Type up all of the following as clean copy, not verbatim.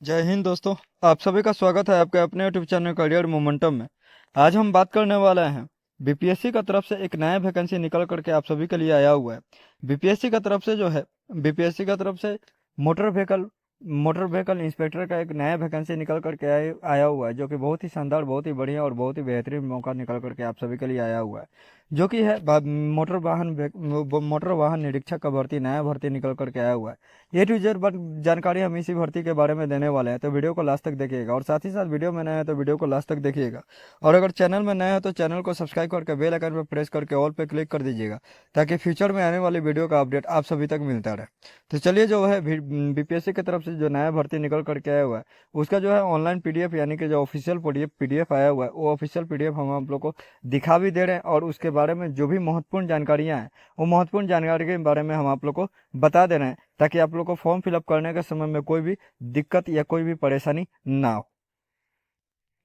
जय हिंद दोस्तों। आप सभी का स्वागत है आपके अपने यूट्यूब चैनल करियर मोमेंटम में। आज हम बात करने वाले हैं बीपीएससी का तरफ से एक नया वैकेंसी निकल करके आप सभी के लिए आया हुआ है। बीपीएससी का तरफ से जो है बीपीएससी का तरफ से motor vehicle motor vehicle inspector का एक नया वैकेंसी निकल करके आया हुआ है, जो कि बहुत ही शानदार, बहुत ही बढ़िया और बहुत ही बेहतरीन मौका निकल करके आप सभी के लिए आया हुआ है, जो कि है मोटर वाहन निरीक्षक का भर्ती, नया भर्ती निकल करके आया हुआ है। ए टू जेड जानकारी हम इसी भर्ती के बारे में देने वाले हैं, तो वीडियो को लास्ट तक देखिएगा। और साथ ही साथ वीडियो में नया है तो वीडियो को लास्ट तक देखिएगा। और अगर चैनल में नया है तो चैनल को सब्सक्राइब करके बेल आइकन पर प्रेस करके ऑल पे क्लिक कर दीजिएगा, ताकि फ्यूचर में आने वाली वीडियो का अपडेट आप सभी तक मिलता रहे। तो चलिए, जो है बीपीएससी की तरफ से जो नया भर्ती निकल करके आया हुआ है, उसका जो है ऑनलाइन पीडीएफ, यानी कि जो ऑफिशियल पीडीएफ आया हुआ है, वो ऑफिशियल पीडीएफ हम आप लोग को दिखा भी दे रहे हैं। और उसके बारे में जो भी महत्वपूर्ण जानकारियां हैं, वो महत्वपूर्ण जानकारी के बारे में हम आप लोग को बता दे रहे हैं, ताकि आप लोग को फॉर्म फिलअप करने के समय में कोई भी दिक्कत या कोई भी परेशानी ना हो।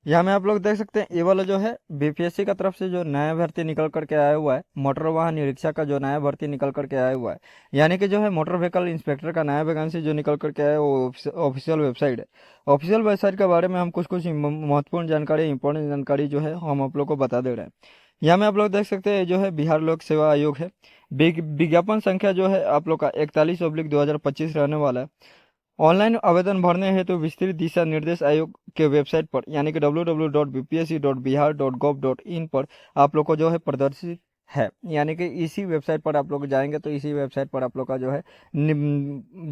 यहाँ में आप लोग देख सकते हैं, ये वाला जो है बीपीएससी का तरफ से जो नया भर्ती निकल करके आया हुआ है, मोटर वाहन निरीक्षक का जो नया भर्ती निकल करके आया हुआ है, यानी कि जो है मोटर व्हीकल इंस्पेक्टर का नया वैकेंसी जो निकल करके आया है, वो ऑफिशियल वेबसाइट है। ऑफिशियल वेबसाइट के बारे में हम कुछ कुछ महत्वपूर्ण जानकारी, इंपॉर्टेंट जानकारी जो है हम आप लोग को बता दे रहे हैं। यहाँ में आप लोग देख सकते हैं, जो है बिहार लोक सेवा आयोग है। विज्ञापन संख्या जो है आप लोग का 41/2025 रहने वाला है। ऑनलाइन आवेदन भरने हेतु विस्तृत दिशा निर्देश आयोग के वेबसाइट पर, यानी कि www.bpsc.bihar.gov.in पर आप लोग को जो है प्रदर्शित है। यानी कि इसी वेबसाइट पर आप लोग जाएंगे तो इसी वेबसाइट पर आप लोग का जो है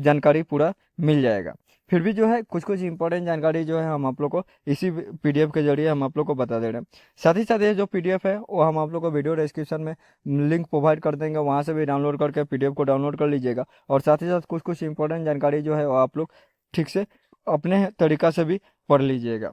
जानकारी पूरा मिल जाएगा। फिर भी जो है कुछ कुछ इंपॉर्टेंट जानकारी जो है हम आप लोग को इसी पीडीएफ के जरिए हम आप लोग को बता दे रहे हैं। साथ ही साथ ये जो पीडीएफ है, वो हम आप लोग को वीडियो डिस्क्रिप्शन में लिंक प्रोवाइड कर देंगे, वहां से भी डाउनलोड करके पीडीएफ को डाउनलोड कर लीजिएगा। और साथ ही साथ कुछ कुछ इंपॉर्टेंट जानकारी जो है वो आप लोग ठीक से अपने तरीका से भी पढ़ लीजिएगा।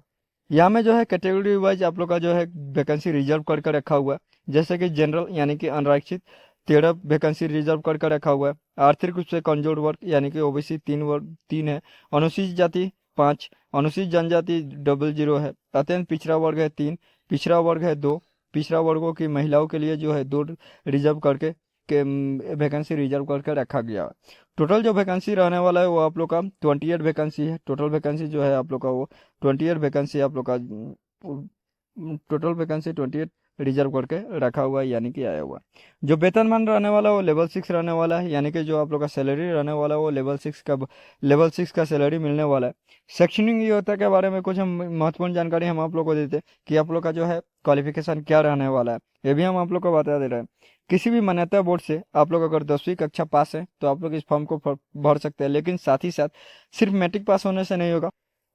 यहाँ में जो है कैटेगरी वाइज आप लोग का जो है वैकेंसी रिजर्व करके रखा हुआ है। जैसे कि जनरल यानी कि अनारक्षित 13 वैकेंसी रिजर्व करके रखा हुआ है। आर्थिक रूप से कमजोर वर्ग यानी कि ओबीसी 3 है। अनुसूचित जाति 5, अनुसूचित जनजाति 00 है। अत्यंत पिछड़ा वर्ग है 3, पिछड़ा वर्ग है 2। पिछड़ा वर्गों की महिलाओं के लिए जो है 2 रिजर्व करके वैकेंसी रिजर्व करके रखा गया है। टोटल जो वैकेंसी रहने वाला है वो आप लोग का 28 वैकेंसी है। टोटल वैकेंसी जो है आप लोग का वो 28 वैकेंसी आप लोग का टोटल वैकेंसी 28 रिजर्व करके रखा हुआ है, यानी कि आया हुआ है। जो वेतनमान रहने वाला है वो लेवल 6 रहने वाला है, यानी कि जो आप लोग का सैलरी रहने वाला है वो लेवल 6 का सैलरी मिलने वाला है। शैक्षणिक योग्यता के बारे में कुछ हम महत्वपूर्ण जानकारी हम आप लोग को देते हैं कि आप लोग का जो है क्वालिफिकेशन क्या रहने वाला है, ये भी हम आप लोग को बता दे रहे हैं। किसी भी मान्यता बोर्ड से आप लोग अगर 10वीं कक्षा पास है तो आप लोग इस फॉर्म को भर सकते हैं, लेकिन साथ ही साथ सिर्फ मैट्रिक पास होने से नहीं होगा।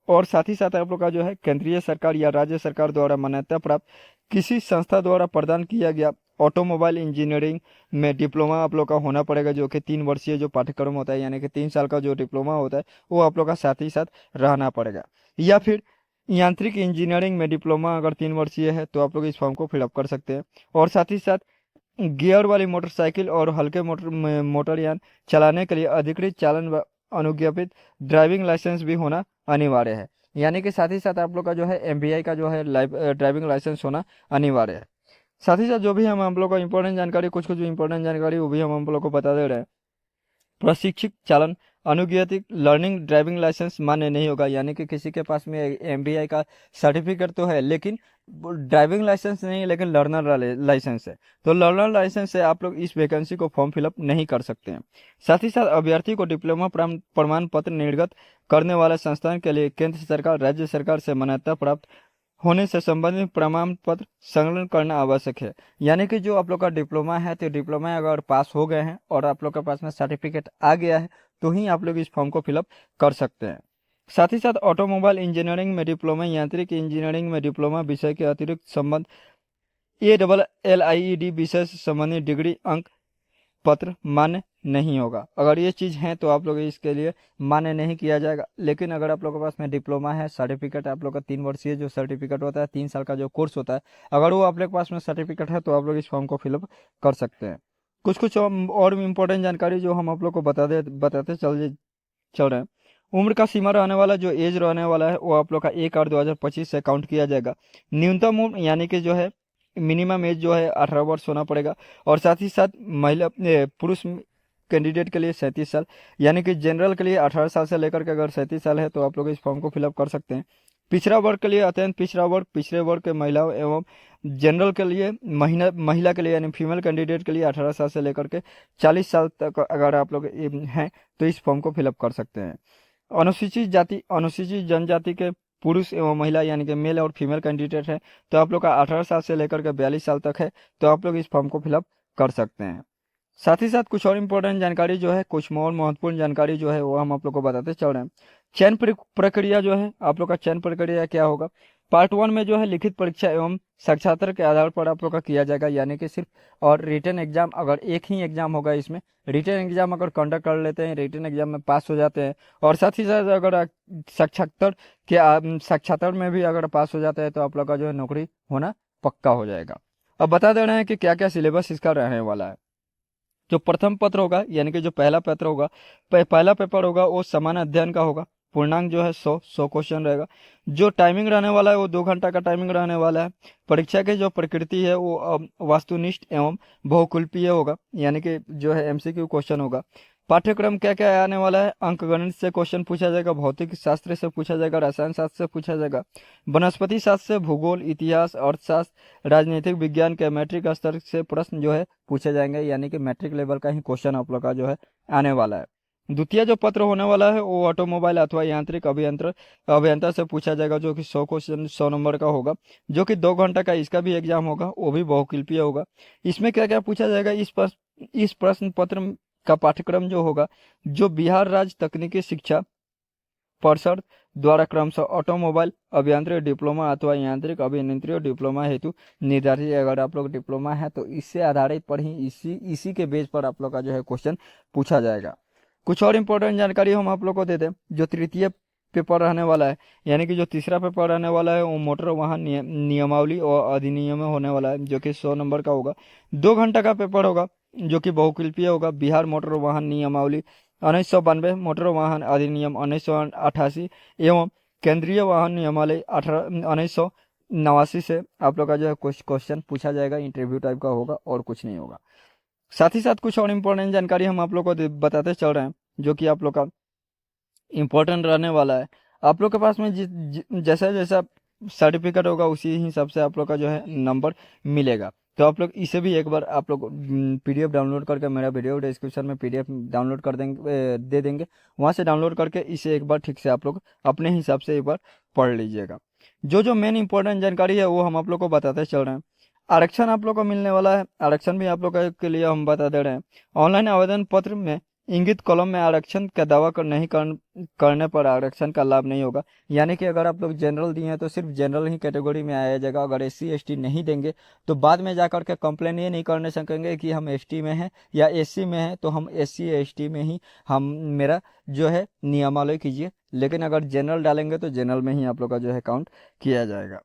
और साथ ही साथ आप लोग का जो है केंद्रीय सरकार या राज्य सरकार द्वारा मान्यता प्राप्त किसी संस्था द्वारा प्रदान किया गया ऑटोमोबाइल इंजीनियरिंग में डिप्लोमा आप लोग का होना पड़ेगा, जो कि 3 वर्षीय जो पाठ्यक्रम होता है, यानी कि 3 साल का जो डिप्लोमा होता है, वो आप लोग का साथ ही साथ रहना पड़ेगा। या फिर यांत्रिक इंजीनियरिंग में डिप्लोमा अगर 3 वर्षीय है तो आप लोग इस फॉर्म को फिलअप कर सकते हैं। और साथ ही साथ गियर वाली मोटरसाइकिल और हल्के मोटरयान चलाने के लिए अधिकृत चालन व अनुज्ञापित ड्राइविंग लाइसेंस भी होना अनिवार्य है। यानी कि साथ ही साथ आप लोग का जो है एमवीआई का जो है ड्राइविंग लाइसेंस होना अनिवार्य है। साथ ही साथ जो भी हम लोग को इंपॉर्टेंट जानकारी, कुछ कुछ इंपॉर्टेंट जानकारी, वो भी हम लोग को बता दे रहे हैं। प्रशिक्षक चालन अनुज्ञात लर्निंग ड्राइविंग लाइसेंस मान्य नहीं होगा, यानी कि किसी के पास में एमबीआई का सर्टिफिकेट तो है लेकिन ड्राइविंग लाइसेंस नहीं है, लेकिन लर्नर लाइसेंस है, तो लर्नर लाइसेंस से आप लोग इस वैकेंसी को फॉर्म फिलअप नहीं कर सकते हैं। साथ ही साथ अभ्यर्थी को डिप्लोमा प्रमाण पत्र निर्गत करने वाले संस्थान के लिए केंद्र सरकार, राज्य सरकार से मान्यता प्राप्त होने से संबंधित प्रमाण पत्र संलग्न करना आवश्यक है। यानी कि जो आप लोग का डिप्लोमा है, तो डिप्लोमा अगर पास हो गए हैं और आप लोग के पास में सर्टिफिकेट आ गया है, तो ही आप लोग इस फॉर्म को फिलअप कर सकते हैं। साथ ही साथ ऑटोमोबाइल इंजीनियरिंग में डिप्लोमा, यांत्रिक इंजीनियरिंग में डिप्लोमा विषय के अतिरिक्त संबंध ALLIED विषय से संबंधित डिग्री अंक पत्र मान्य नहीं होगा। अगर ये चीज़ है तो आप लोग इसके लिए मान्य नहीं किया जाएगा। लेकिन अगर आप लोग के पास में डिप्लोमा है, सर्टिफिकेट आप लोग का 3 वर्षीय जो सर्टिफिकेट होता है, 3 साल का जो कोर्स होता है, अगर वो आप लोग के पास में सर्टिफिकेट है तो आप लोग इस फॉर्म को फिलअप कर सकते हैं। कुछ कुछ और इम्पोर्टेंट जानकारी जो हम आप लोग को बताते चल रहे हैं। उम्र का सीमा रहने वाला, जो एज रहने वाला है, वो आप लोग का 1/8/2025 से काउंट किया जाएगा। न्यूनतम उम्र यानी कि जो है मिनिमम एज जो है 18 वर्ष होना पड़ेगा। और साथ ही साथ महिला पुरुष कैंडिडेट के लिए 37 साल, यानी कि जनरल के लिए 18 साल से लेकर के अगर 37 साल है तो आप लोग इस फॉर्म को फिलअप कर सकते हैं। पिछड़ा वर्ग के लिए अत्यंत पिछड़ा वर्ग, पिछड़े वर्ग के महिलाओं एवं जनरल के लिए महिला के लिए यानी फीमेल कैंडिडेट के लिए 18 साल से लेकर के 40 साल तक अगर आप लोग हैं तो इस फॉर्म को फिलअप कर सकते हैं। अनुसूचित जाति अनुसूचित जनजाति के पुरुष एवं महिला यानी कि मेल और फीमेल कैंडिडेट है तो आप लोग का 18 साल से लेकर के 42 साल तक है तो आप लोग इस फॉर्म को फिलअप कर सकते हैं। साथ ही साथ कुछ और इम्पोर्टेंट जानकारी जो है, कुछ और महत्वपूर्ण जानकारी जो है वो हम आप लोग को बताते चल रहे हैं। चयन प्रक्रिया जो है, आप लोग का चयन प्रक्रिया क्या होगा। पार्ट 1 में जो है लिखित परीक्षा एवं साक्षात्कार के आधार पर आप लोग का किया जाएगा, यानी कि सिर्फ और रिटन एग्जाम, अगर एक ही एग्जाम होगा इसमें, रिटन एग्जाम अगर कंडक्ट कर लेते हैं, रिटन एग्जाम में पास हो जाते हैं और साथ ही साथ अगर साक्षात्कार में भी अगर पास हो जाता है तो आप लोग का जो है नौकरी होना पक्का हो जाएगा। अब बता दे रहे हैं कि क्या क्या सिलेबस इसका रहने वाला है। जो प्रथम पत्र होगा यानी कि जो पहला पत्र होगा, पहला पेपर होगा वो समान अध्ययन का होगा। पूर्णांक जो है 100 क्वेश्चन रहेगा। जो टाइमिंग रहने वाला है वो 2 घंटा का टाइमिंग रहने वाला है। परीक्षा की जो प्रकृति है वो वास्तुनिष्ठ एवं बहुकल्पीय होगा, यानी कि जो है एमसीक्यू क्वेश्चन होगा। पाठ्यक्रम क्या क्या आने वाला है, अंकगणित से क्वेश्चन पूछा जाएगा, भौतिक शास्त्र से पूछा जाएगा, रसायन शास्त्र से पूछा जाएगा, वनस्पति शास्त्र से, भूगोल, इतिहास, अर्थशास्त्र, राजनीतिक विज्ञान के मैट्रिक स्तर से प्रश्न जो है पूछे जाएंगे, यानी कि मैट्रिक लेवल का ही क्वेश्चन आप लोग का जो है आने वाला है। द्वितीय जो पत्र होने वाला है वो ऑटोमोबाइल अथवा यांत्रिक अभियंता से पूछा जाएगा, जो कि 100 क्वेश्चन 100 नंबर का होगा, जो कि 2 घंटा का इसका भी एग्जाम होगा, वो भी बहुकल्पीय होगा। इसमें क्या क्या पूछा जाएगा, इस प्रश्न पत्र का पाठ्यक्रम जो होगा, जो बिहार राज्य तकनीकी शिक्षा परिषद द्वारा क्रमशः ऑटोमोबाइल अभियांत्रिक डिप्लोमा अथवा यांत्रिक अभियंत्रियों डिप्लोमा हेतु निर्धारित, अगर आप लोग डिप्लोमा है तो इससे आधारित पर ही इसी के बेस पर आप लोग का जो है क्वेश्चन पूछा जाएगा। कुछ और इम्पोर्टेंट जानकारी हम आप लोग को दे दें। जो तृतीय पेपर रहने वाला है, यानी कि जो तीसरा पेपर रहने वाला है वो मोटर वाहन नियमावली और अधिनियम में होने वाला है, जो कि 100 नंबर का होगा। 2 घंटा का पेपर होगा, जो कि बहुकल्पीय होगा। बिहार मोटर वाहन नियमावली 1992, मोटर वाहन अधिनियम 1988 एवं केंद्रीय वाहन नियमावली 1989 से आप लोग का जो है कुछ क्वेश्चन पूछा जाएगा, इंटरव्यू टाइप का होगा और कुछ नहीं होगा। साथ ही साथ कुछ और इम्पोर्टेंट जानकारी हम आप लोग को बताते चल रहे हैं, जो कि आप लोग का इम्पोर्टेंट रहने वाला है। आप लोग के पास में जैसा जैसा सर्टिफिकेट होगा उसी हिसाब से आप लोग का जो है नंबर मिलेगा। तो आप लोग इसे भी एक बार आप लोग पीडीएफ डाउनलोड करके, मेरा वीडियो डिस्क्रिप्शन में पीडीएफ डाउनलोड कर देंगे, दे देंगे, वहाँ से डाउनलोड करके इसे एक बार ठीक से आप लोग अपने हिसाब से एक बार पढ़ लीजिएगा। जो मेन इंपॉर्टेंट जानकारी है वो हम आप लोग को बताते चल रहे हैं। आरक्षण आप लोग को मिलने वाला है, आरक्षण भी आप लोग के लिए हम बता दे रहे हैं। ऑनलाइन आवेदन पत्र में इंगित कॉलम में आरक्षण का दावा नहीं करने पर आरक्षण का लाभ नहीं होगा, यानी कि अगर आप लोग जनरल दिए हैं तो सिर्फ जनरल ही कैटेगरी में आया जाएगा। अगर एससी एसटी नहीं देंगे तो बाद में जाकर के कंप्लेन ये नहीं करने सकेंगे कि हम एसटी में हैं या एससी में हैं, तो हम एससी एसटी में ही हम मेरा जो है नियमावली कीजिए। लेकिन अगर जनरल डालेंगे तो जनरल में ही आप लोग का जो है काउंट किया जाएगा।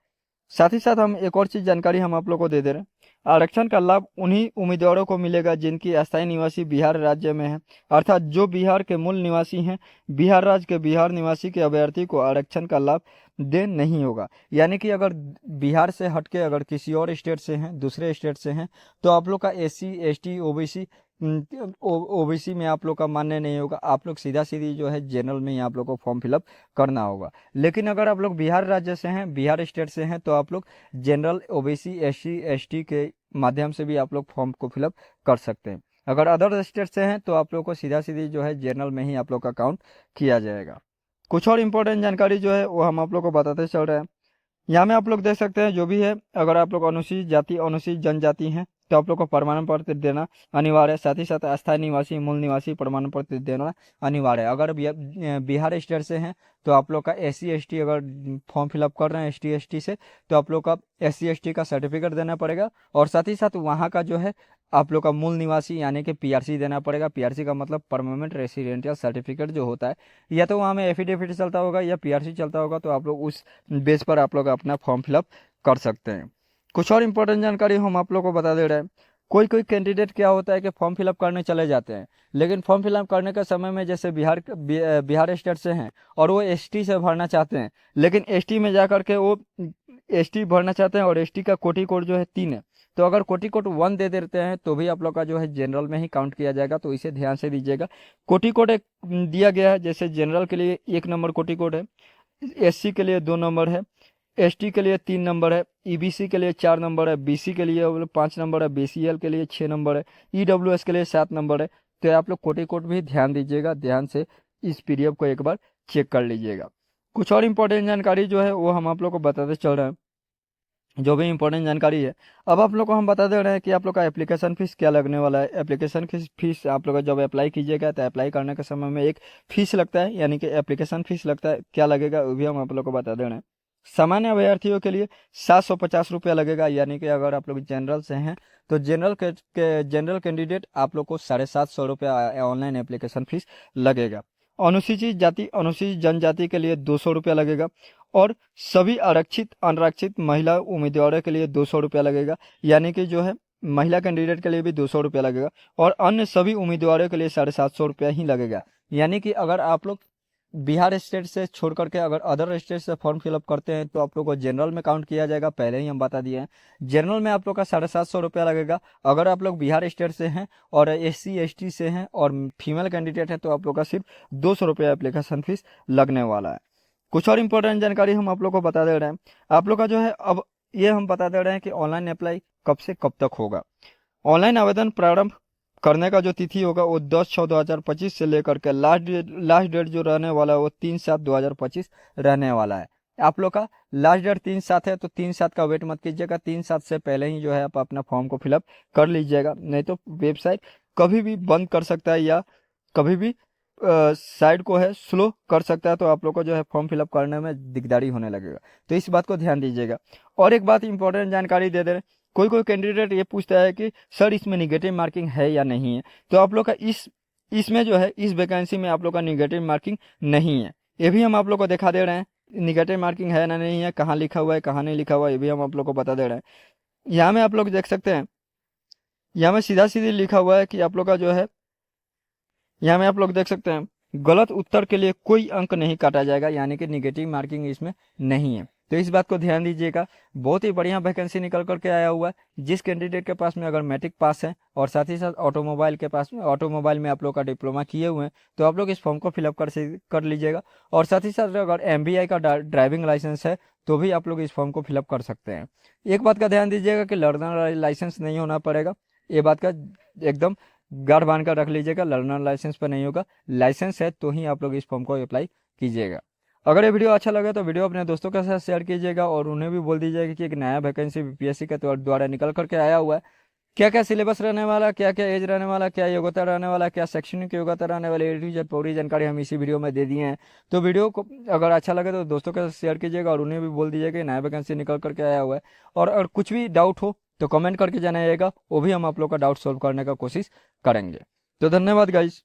साथ ही साथ हम एक और चीज जानकारी हम आप लोग को दे दे रहे हैं। आरक्षण का लाभ उन्हीं उम्मीदवारों को मिलेगा जिनकी अस्थायी निवासी बिहार राज्य में है, अर्थात जो बिहार के मूल निवासी हैं। बिहार राज्य के बिहार निवासी के अभ्यर्थी को आरक्षण का लाभ दे नहीं होगा, यानी कि अगर बिहार से हटके अगर किसी और स्टेट से हैं, दूसरे स्टेट से हैं, तो आप लोग का एससी एसटी ओबीसी ओबीसी में आप लोग का मान्य नहीं होगा। आप लोग सीधा सीधी जो है जनरल में ही आप लोग को फॉर्म फिलअप करना होगा। लेकिन अगर आप लोग बिहार राज्य से हैं, बिहार स्टेट से हैं, तो आप लोग जनरल ओबीसी एससी एसटी के माध्यम से भी आप लोग फॉर्म को फिलअप कर सकते हैं। अगर अदर स्टेट से हैं तो आप लोग को सीधा सीधी जो है जनरल में ही आप लोग का काउंट किया जाएगा। कुछ और इम्पोर्टेंट जानकारी जो है वो हम आप लोग को बताते चल रहे हैं। यहाँ में आप लोग देख सकते हैं जो भी है, अगर आप लोग अनुसूचित जाति अनुसूचित जनजाति हैं तो आप लोग को प्रमाण पत्र देना अनिवार्य है। साथ ही साथ अस्थायी निवासी मूल निवासी प्रमाण पत्र देना अनिवार्य है। अगर बिहार स्टेट से हैं तो आप लोग का एससी एसटी अगर फॉर्म फिलअप कर रहे हैं एसटी एसटी से, तो आप लोग का एससी एसटी का सर्टिफिकेट देना पड़ेगा। और साथ ही साथ वहाँ का जो है आप लोग का मूल निवासी यानी कि पीआरसी देना पड़ेगा। पीआरसी का मतलब परमानेंट रेसिडेंशियल सर्टिफिकेट जो होता है, या तो वहाँ में एफिडेविट चलता होगा या पीआरसी चलता होगा, तो आप लोग उस बेस पर आप लोग अपना फॉर्म फिलअप कर सकते हैं। कुछ और इम्पोर्टेंट जानकारी हम आप लोग को बता दे रहे हैं। कोई कोई कैंडिडेट क्या होता है कि फॉर्म फिलअप करने चले जाते हैं, लेकिन फॉर्म फिलअप करने के समय में जैसे बिहार स्टेट से हैं और वो एसटी से भरना चाहते हैं, लेकिन एसटी में जा करके वो एसटी भरना चाहते हैं और एसटी का कोटि कोड जो है 3 है, तो अगर कोटि कोड 1 दे देते हैं तो भी आप लोग का जो है जनरल में ही काउंट किया जाएगा, तो इसे ध्यान से दीजिएगा। कोटि कोड एक दिया गया है, जैसे जनरल के लिए 1 नंबर कोटि कोड है, एससी के लिए 2 नंबर है, एसटी के लिए 3 नंबर है, ईबीसी के लिए 4 नंबर है, बीसी के लिए 5 नंबर है, बीसीएल के लिए 6 नंबर है, ईडब्ल्यूएस के लिए 7 नंबर है। तो आप लोग कोटि कोड भी ध्यान दीजिएगा, ध्यान से इस पीडीएफ को एक बार चेक कर लीजिएगा। कुछ और इंपॉर्टेंट जानकारी जो है वो हम आप लोग को बताते चल रहे हैं, जो भी इंपॉर्टेंट जानकारी है। अब आप लोग को हम बता दे रहे हैं कि आप लोग का एप्लीकेशन फीस क्या लगने वाला है। एप्लीकेशन फीस आप लोग जब अप्लाई कीजिएगा तो अप्लाई करने के समय में एक फीस लगता है, यानी कि एप्लीकेशन फीस लगता है। क्या लगेगा वो भी हम आप लोग को बता दे रहे हैं। सामान्य अभ्यर्थियों के लिए 750 रुपया लगेगा, यानी कि अगर आप लोग जनरल से हैं तो जनरल कैंडिडेट आप लोग को 750 रुपया ऑनलाइन एप्लीकेशन फीस लगेगा। अनुसूचित जाति अनुसूचित जनजाति के लिए 200 रुपया लगेगा, और सभी आरक्षित अनारक्षित महिला उम्मीदवारों के लिए 200 रुपया लगेगा, यानी कि जो है महिला कैंडिडेट के लिए भी 200 रुपया लगेगा, और अन्य सभी उम्मीदवारों के लिए 750 रुपया ही लगेगा। यानी कि अगर आप लोग बिहार स्टेट से छोड़ करके अगर अदर स्टेट से फॉर्म फिलअप करते हैं तो आप लोग को जनरल में काउंट किया जाएगा, पहले ही हम बता दिए हैं। जनरल में आप लोग का 750 रुपया लगेगा। अगर आप लोग बिहार स्टेट से हैं और एससी एसटी से हैं और फीमेल कैंडिडेट हैं तो आप लोग का सिर्फ 200 रुपया एप्लीकेशन फीस लगने वाला है। कुछ और इंपॉर्टेंट जानकारी हम आप लोग को बता दे रहे हैं। आप लोग का जो है अब ये हम बता दे रहे हैं कि ऑनलाइन अप्लाई कब से कब तक होगा। ऑनलाइन आवेदन प्रारंभ करने का जो तिथि होगा वो 10/6/2025 से लेकर के लास्ट डेट जो रहने वाला है वो 3/7/2025 रहने वाला है। आप लोग का लास्ट डेट 3/7 है, तो 3/7 का वेट मत कीजिएगा, 3/7 से पहले ही जो है आप अपना फॉर्म को फिलअप कर लीजिएगा, नहीं तो वेबसाइट कभी भी बंद कर सकता है या कभी भी साइट को है स्लो कर सकता है, तो आप लोग को जो है फॉर्म फिलअप करने में दिकदारी होने लगेगा। तो इस बात को ध्यान दीजिएगा। और एक बात इंपॉर्टेंट जानकारी दे दे रहे हैं, कोई कोई कैंडिडेट ये पूछता है कि सर इसमें निगेटिव मार्किंग है या नहीं है। तो आप लोग का इसमें जो है इस वैकेंसी में आप लोग का निगेटिव मार्किंग नहीं है, ये भी हम आप लोग को दिखा दे रहे हैं। निगेटिव मार्किंग है ना नहीं है, कहाँ लिखा हुआ है कहाँ नहीं लिखा हुआ है, ये भी हम आप लोग को बता दे रहे हैं। यहाँ में आप लोग देख सकते हैं, यहाँ में सीधा सीधी लिखा हुआ है कि आप लोग का जो है, यहाँ में आप लोग देख सकते हैं गलत उत्तर के लिए कोई अंक नहीं काटा जाएगा, यानी कि निगेटिव मार्किंग इसमें नहीं है। तो इस बात को ध्यान दीजिएगा। बहुत ही बढ़िया वैकेंसी निकल करके आया हुआ है। जिस कैंडिडेट के पास में अगर मैट्रिक पास है और साथ ही साथ ऑटोमोबाइल में आप लोग का डिप्लोमा किए हुए हैं तो आप लोग इस फॉर्म को फिलअप कर लीजिएगा। और साथ ही साथ अगर एमबीआई का ड्राइविंग लाइसेंस है तो भी आप लोग इस फॉर्म को फिलअप कर सकते हैं। एक बात का ध्यान दीजिएगा कि लर्नर लाइसेंस नहीं होना पड़ेगा, ये बात का एकदम गार्ड बांध कर रख लीजिएगा। लर्नर लाइसेंस पर नहीं होगा, लाइसेंस है तो ही आप लोग इस फॉर्म को अप्लाई कीजिएगा। अगर ये वीडियो अच्छा लगे तो वीडियो अपने दोस्तों के साथ शेयर कीजिएगा और उन्हें भी बोल दीजिएगा कि एक नया वैकेंसी बीपीएससी के द्वारा निकल करके आया हुआ है। क्या क्या सिलेबस रहने वाला, क्या क्या एज रहने वाला, क्या योग्यता रहने वाला, क्या शैक्षणिक योग्यता रहने वाली, ए टू जेड पूरी जानकारी हम इसी वीडियो में दे दिए हैं। तो वीडियो को अगर अच्छा लगे तो दोस्तों के साथ शेयर कीजिएगा और उन्हें भी बोल दीजिएगा कि नया वैकेंसी निकल करके आया हुआ है। और अगर कुछ भी डाउट हो तो कमेंट करके जनाइएगा, वो भी हम आप लोग का डाउट सॉल्व करने का कोशिश करेंगे। तो धन्यवाद गाइस।